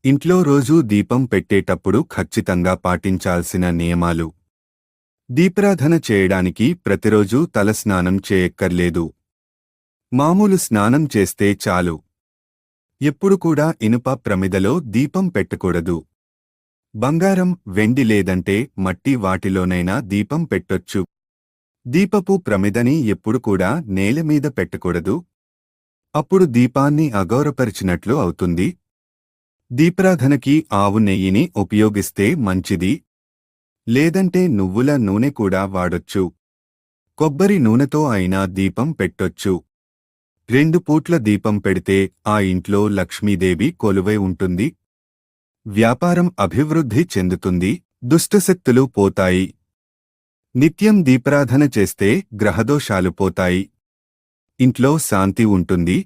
ఇంట్లో రోజూ దీపం పెట్టేటప్పుడు ఖచ్చితంగా పాటించాల్సిన నియమాలు. దీపారాధన చేయడానికి ప్రతిరోజూ తలస్నానం చేయక్కర్లేదు. మామూలు స్నానం చేస్తే చాలు. ఎప్పుడు కూడా ఇనుప ప్రమిదలో దీపం పెట్టకూడదు. బంగారం, వెండి లేదంటే మట్టి వాటిలోనైనా దీపం పెట్టొచ్చు. దీపపు ప్రమిదని ఎప్పుడు కూడా నేలమీద పెట్టకూడదు. అప్పుడు దీపాన్ని అగౌరవపరిచినట్లు అవుతుంది. దీపారాధనకి ఆవు నెయ్యిని ఉపయోగిస్తే మంచిది. లేదంటే నువ్వుల నూనె కూడా వాడొచ్చు. కొబ్బరి నూనెతో అయినా దీపం పెట్టొచ్చు. 2 పూట్ల దీపం పెడితే ఆ ఇంట్లో లక్ష్మీదేవి కొలువై ఉంటుంది. వ్యాపారం అభివృద్ధి చెందుతుంది. దుష్టశక్తులు పోతాయి. నిత్యం దీపారాధన చేస్తే గ్రహదోషాలు పోతాయి. ఇంట్లో శాంతి ఉంటుంది.